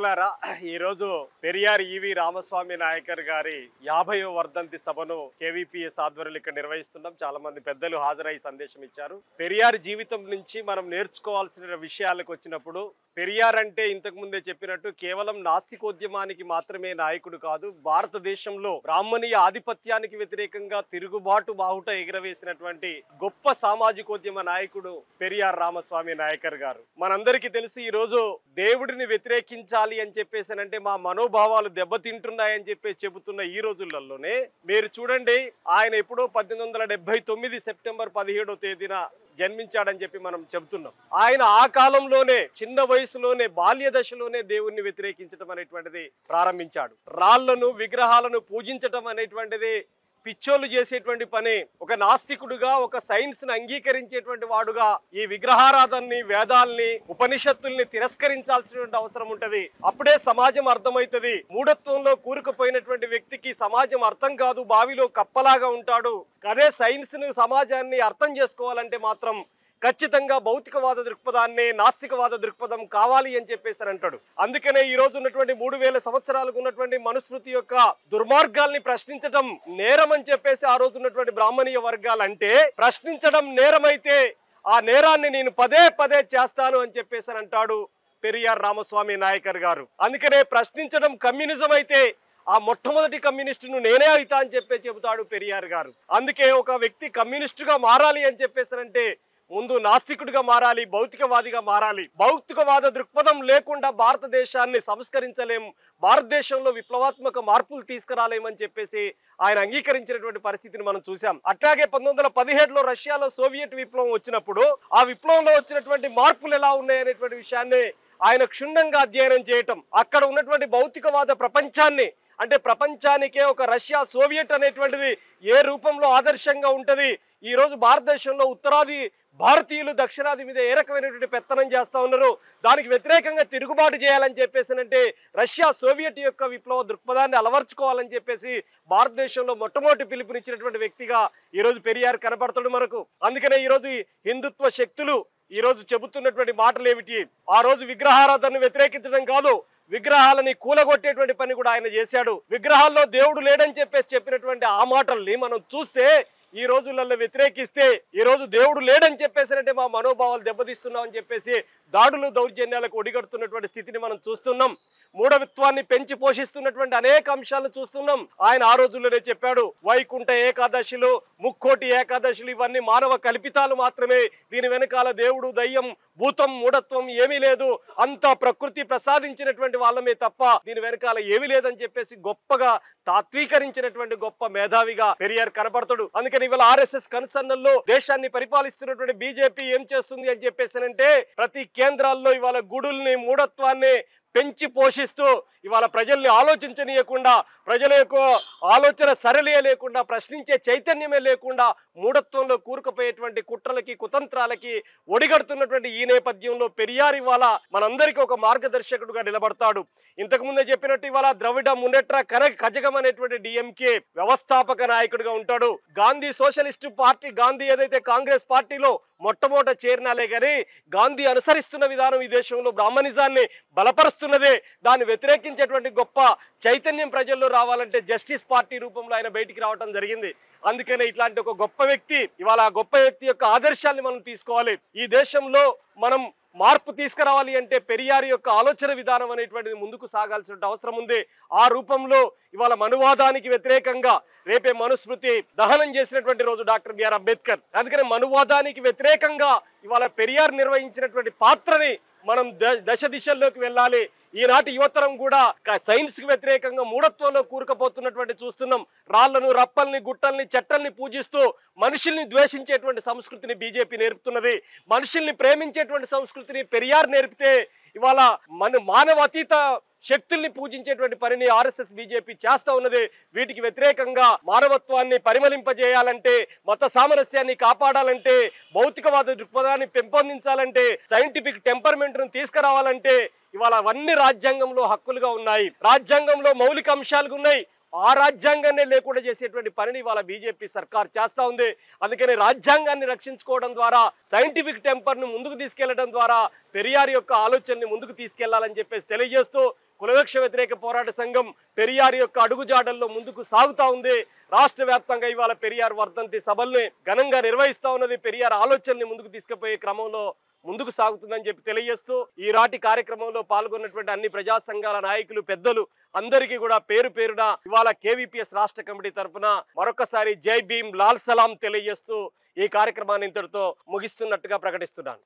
మిత్రులారా, ఈరోజు పెరియార్ ఈవి రామస్వామి నాయకర్ గారి 50వ వర్ధంతి సభను కేవీపీఎస్ ఆధ్వర్యంలో ఇక్కడ నిర్వహిస్తున్నాం. చాలా మంది పెద్దలు హాజరై సందేశం ఇచ్చారు. పెరియార్ జీవితం నుంచి మనం నేర్చుకోవాల్సిన విషయాలకు వచ్చినప్పుడు, పెరియార్ అంటే ఇంతకు ముందే చెప్పినట్టు కేవలం నాస్తికోద్యమానికి మాత్రమే నాయకుడు కాదు, భారతదేశంలో బ్రాహ్మణీయ ఆధిపత్యానికి వ్యతిరేకంగా తిరుగుబాటు బాహుట ఎగరవేసినటువంటి గొప్ప సామాజికోద్యమ నాయకుడు పెరియార్ రామస్వామి నాయకర్ గారు. మనందరికీ తెలిసి ఈ రోజు దేవుడిని వ్యతిరేకించాలి అని చెప్పేసానంటే మా మనోభావాలు దెబ్బతింటున్నాయని చెప్పేసి చెబుతున్న ఈ రోజులలోనే మీరు చూడండి, ఆయన ఎప్పుడో 1879 సెప్టెంబర్ 17వ తేదీన జన్మించాడని చెప్పి మనం చెబుతున్నాం. ఆయన ఆ కాలంలోనే చిన్న వయసులోనే బాల్య దశలోనే దేవుణ్ణి వ్యతిరేకించడం అనేటువంటిది ప్రారంభించాడు. రాళ్లను విగ్రహాలను పూజించటం అనేటువంటిది పిచ్చోళ్ళు చేసేటువంటి పని. ఒక నాస్తికుడుగా, ఒక సైన్స్ ని అంగీకరించేటువంటి వాడుగా ఈ విగ్రహారాధనని, వేదాల్ని, ఉపనిషత్తుల్ని తిరస్కరించాల్సినటువంటి అవసరం ఉంటది. అప్పుడే సమాజం అర్థమవుతుంది. మూఢత్వంలో కూరుకుపోయినటువంటి వ్యక్తికి సమాజం అర్థం కాదు, బావిలో కప్పలాగా ఉంటాడు. అదే సైన్స్ ను, సమాజాన్ని అర్థం చేసుకోవాలంటే మాత్రం ఖచ్చితంగా భౌతికవాద దృక్పథాన్ని, నాస్తికవాద దృక్పథం కావాలి అని చెప్పేసి అంటాడు. అందుకనే ఈ రోజు ఉన్నటువంటి 3000 సంవత్సరాలకు ఉన్నటువంటి మనుస్మృతి యొక్క దుర్మార్గాల్ని ప్రశ్నించడం నేరం అని చెప్పేసి ఆ రోజు ఉన్నటువంటి బ్రాహ్మణీయ వర్గాలు అంటే, ప్రశ్నించడం నేరమైతే ఆ నేరాన్ని నేను పదే పదే చేస్తాను అని చెప్పేసి అంటాడు పెరియార్ రామస్వామి నాయకర్ గారు. అందుకనే ప్రశ్నించడం కమ్యూనిజం అయితే ఆ మొట్టమొదటి కమ్యూనిస్టును నేనే అవుతా అని చెబుతాడు పెరియార్ గారు. అందుకే ఒక వ్యక్తి కమ్యూనిస్టుగా మారాలి అని చెప్పేసారంటే ముందు నాస్తికుడిగా మారాలి, భౌతికవాదిగా మారాలి. భౌతికవాద దృక్పథం లేకుండా భారతదేశాన్ని సంస్కరించలేం, భారతదేశంలో విప్లవాత్మక మార్పులు తీసుకురాలేమని చెప్పేసి ఆయన అంగీకరించినటువంటి పరిస్థితిని మనం చూసాం. అట్లాగే 1917లో రష్యాలో సోవియట్ విప్లవం వచ్చినప్పుడు ఆ విప్లవంలో వచ్చినటువంటి మార్పులు ఎలా ఉన్నాయనేటువంటి విషయాన్ని ఆయన క్షుణ్ణంగా అధ్యయనం చేయటం, అక్కడ ఉన్నటువంటి భౌతికవాద ప్రపంచాన్ని, అంటే ప్రపంచానికే ఒక రష్యా, సోవియట్ అనేటువంటిది ఏ రూపంలో ఆదర్శంగా ఉంటది, ఈ రోజు భారతదేశంలో ఉత్తరాది భారతీయులు దక్షిణాది మీద ఏ రకమైనటువంటి పెత్తనం చేస్తా ఉన్నారు, దానికి వ్యతిరేకంగా తిరుగుబాటు చేయాలని చెప్పేసి రష్యా, సోవియట్ యొక్క విప్లవ దృక్పథాన్ని అలవర్చుకోవాలని చెప్పేసి భారతదేశంలో మొట్టమొదటి పిలుపునిచ్చినటువంటి వ్యక్తిగా ఈరోజు పెరియార్ కనపడతాడు మనకు. అందుకనే ఈరోజు హిందుత్వ శక్తులు ఈరోజు చెబుతున్నటువంటి మాటలు ఏమిటి? ఆ రోజు విగ్రహారాధనను వ్యతిరేకించడం కాదు, విగ్రహాలని కూలగొట్టేటువంటి పని కూడా ఆయన చేశాడు. విగ్రహాల్లో దేవుడు లేడని చెప్పినటువంటి ఆ మాటల్ని మనం చూస్తే, ఈ రోజులలో వ్యతిరేకిస్తే, ఈ రోజు దేవుడు లేడని చెప్పేసారంటే మా మనోభావాలు దెబ్బతీస్తున్నాం అని చెప్పేసి దాడులు, దౌర్జన్యాలకు ఒడిగడుతున్నటువంటి స్థితిని మనం చూస్తున్నాం. మూఢవిత్వాన్ని పెంచి పోషిస్తున్నటువంటి అనేక అంశాలను చూస్తున్నాం. ఆయన ఆ రోజుల్లోనే చెప్పాడు, వైకుంఠ ఏకాదశిలు, ముక్కోటి ఏకాదశులు ఇవన్నీ మానవ కల్పితాలు మాత్రమే, దీని వెనకాల దేవుడు, దయ్యం, భూతం, మూఢత్వం ఏమీ లేదు, అంతా ప్రకృతి ప్రసాదించినటువంటి వాళ్ళమే తప్ప దీని వెనకాల ఏమీ లేదని చెప్పేసి గొప్పగా తాత్వీకరించినటువంటి గొప్ప మేధావిగా పెరియార్ కనపడతాడు. అందుకని ఇవాళ ఆర్ఎస్ఎస్ కన్సర్నల్లో దేశాన్ని పరిపాలిస్తున్నటువంటి బీజేపీ ఏం చేస్తుంది అని చెప్పేసానంటే, ప్రతి కేంద్రాల్లో ఇవాళ గుడుల్ని, మూఢత్వాన్ని పెంచి పోషిస్తూ ఇవాళ ప్రజల్ని ఆలోచించనీయకుండా, ప్రజల యొక్క ఆలోచన సరళే లేకుండా, ప్రశ్నించే చైతన్యమే లేకుండా మూఢత్వంలో కూరుకుపోయేటువంటి కుట్రలకి, కుతంత్రాలకి ఒడిగడుతున్నటువంటి ఈ నేపథ్యంలో పెరియార్ ఇవాళ మనందరికీ ఒక మార్గదర్శకుడుగా నిలబడతాడు. ఇంతకు ముందే చెప్పినట్టు ఇవాళ ద్రవిడ మున్నెట్ర కజగం అనేటువంటి డిఎంకే వ్యవస్థాపక నాయకుడిగా ఉంటాడు. గాంధీ సోషలిస్టు పార్టీ, గాంధీ ఏదైతే కాంగ్రెస్ పార్టీలో మొట్టమొదట చేరినాలే కానీ గాంధీ అనుసరిస్తున్న విధానం ఈ దేశంలో బ్రాహ్మణిజాన్ని బలపరుస్తున్నదే. దాన్ని వ్యతిరేకించేటువంటి గొప్ప చైతన్యం ప్రజల్లో రావాలంటే జస్టిస్ పార్టీ రూపంలో ఆయన బయటికి రావడం జరిగింది. అందుకనే ఇట్లాంటి ఒక గొప్ప వ్యక్తి, ఇవాళ ఆ గొప్ప వ్యక్తి యొక్క ఆదర్శాన్ని మనం తీసుకోవాలి. ఈ దేశంలో మనం మార్పు తీసుకురావాలి అంటే పెరియార్ యొక్క ఆలోచన విధానం అనేటువంటిది ముందుకు సాగాల్సిన అవసరం ఉంది. ఆ రూపంలో ఇవాళ మనువాదానికి వ్యతిరేకంగా రేపే మనుస్మృతి దహనం చేసినటువంటి రోజు డాక్టర్ బిఆర్ అంబేద్కర్. అందుకని మనువాదానికి వ్యతిరేకంగా ఇవాళ పెరియార్ నిర్వహించినటువంటి పాత్రని మనం దశ దిశల్లోకి వెళ్ళాలి. ఈనాటి యువతరం కూడా సైన్స్ కు వ్యతిరేకంగా మూఢత్వంలో కూరుకుపోతున్నటువంటి చూస్తున్నాం. రాళ్లను, రప్పల్ని, గుట్టల్ని, చెట్టల్ని పూజిస్తూ మనుషుల్ని ద్వేషించేటువంటి సంస్కృతిని బీజేపీ నేర్పుతున్నది. మనుషుల్ని ప్రేమించేటువంటి సంస్కృతిని పెరియార్ నేర్పితే ఇవాళ మానవ అతీత శక్తుల్ని పూజించేటువంటి పనిని ఆర్ఎస్ఎస్ బీజేపీ చేస్తా ఉన్నది. వీటికి వ్యతిరేకంగా మానవత్వాన్ని పరిమళింపజేయాలంటే, మత సామరస్యాన్ని కాపాడాలంటే, భౌతికవాద దృక్పథాన్ని పెంపొందించాలంటే, సైంటిఫిక్ టెంపర్మెంట్ ను తీసుకురావాలంటే ఇవాళ అవన్నీ రాజ్యాంగంలో హక్కులుగా ఉన్నాయి, రాజ్యాంగంలో మౌలిక అంశాలు ఉన్నాయి. ఆ రాజ్యాంగాన్ని లేకుండా చేసేటువంటి పనిని ఇవాళ బీజేపీ సర్కార్ చేస్తా ఉంది. అందుకని రాజ్యాంగాన్ని రక్షించుకోవడం ద్వారా, సైంటిఫిక్ టెంపర్ ను ముందుకు తీసుకెళ్లడం ద్వారా పెరియార్ యొక్క ఆలోచనని ముందుకు తీసుకెళ్లాలని చెప్పేసి తెలియజేస్తూ కులవృక్ష వ్యతిరేక పోరాట సంఘం పెరియార్ యొక్క అడుగుజాడల్లో ముందుకు సాగుతా ఉంది. రాష్ట్ర వ్యాప్తంగా ఇవాళ పెరియార్ వర్ధంతి సభల్ని ఘనంగా నిర్వహిస్తా ఉన్నది. పెరియార్ ఆలోచనని ముందుకు తీసుకుపోయే క్రమంలో ముందుకు సాగుతుందని చెప్పి తెలియజేస్తూ ఈ రాటి కార్యక్రమంలో పాల్గొన్నటువంటి అన్ని ప్రజా సంఘాల నాయకులు పెద్దలు అందరికీ కూడా పేరు పేరున ఇవాళ కేవీపీఎస్ రాష్ట్ర కమిటీ తరఫున మరొకసారి జై భీమ్ లాల్ సలాం తెలియజేస్తూ ఈ కార్యక్రమాన్ని ఇంతటితో ముగిస్తున్నట్టుగా ప్రకటిస్తున్నాను.